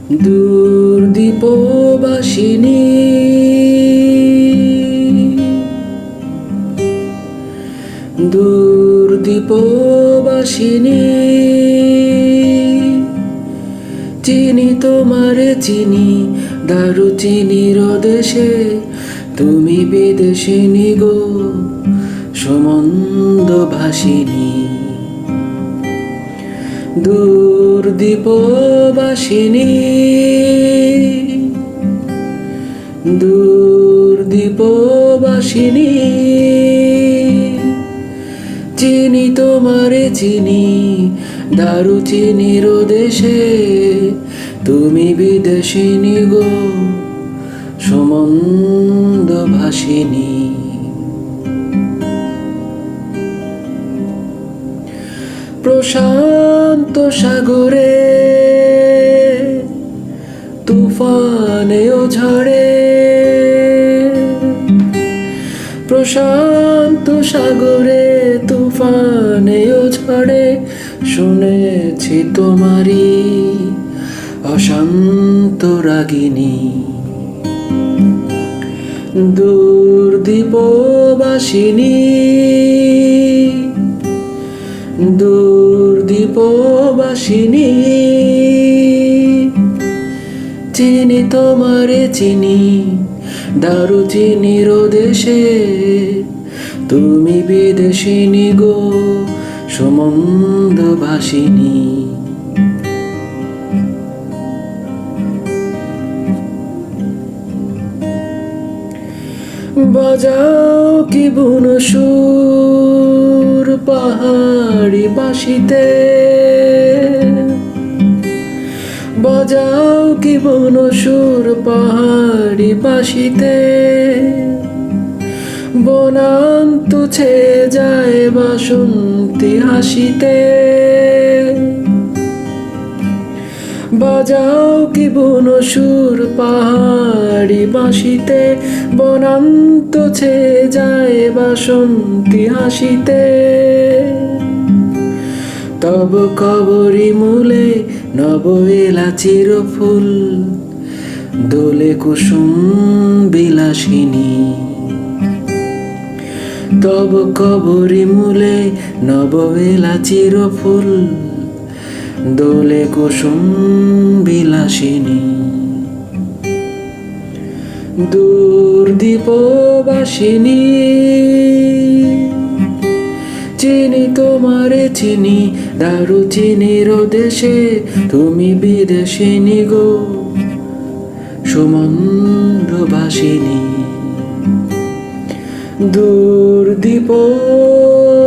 দূর দীপবাসিনী, দূর দীপবাসিনী, চিনি তোমারে চিনি দারুচিনির দেশে, তুমি বিদেশিনী গো সমন্দ ভাসিনী। দূর দীপবাসিনী, দূর দীপবাসিনী, চিনি তোমারে চিনি দারুচিনির দেশে, তুমি বিদেশিনী গো সমন্দ ভাসিনী। প্রশান্ত সাগরে তুফানে ও ঝড়ে, প্রশান্ত সাগরে তুফানে ও ঝড়ে, শুনেছি তোমারি অশান্ত রাগিনী। দূর দীপবাসিনী, দূর দীপবাসিনী, চিনি তোমারে চিনি দারুচিনির দেশে, তুমি বিদেশিনী গো সমন্দ ভাসিনী। বাজাও কি বুন সুর পাহাড়ি বাঁশিতে, বাজাও কি বুন সুর পাহাড়ি বাঁশিতে, বনান্ত ছেয়ে যায় বাসন্তী হাসিতে। বাজাও কি বুন সুর পাহাড়ি বাঁশিতে, বনান্ত ছেয়ে যায় বাসন্তী হাসিতে। তব কবরী মূলে নব এলাচির ফুল, দোলে কুসুম বিলাসিনী। তব কবরী মূলে নব এলাচির ফুল, দোলে কুসুম বিলাসিনী। দূর দীপবাসিনী, চিনি তোমারে চিনি দারুচিনির দেশে, তুমি বিদেশিনী গো সমন্দ ভাসিনী। দূর দীপবাসিনী।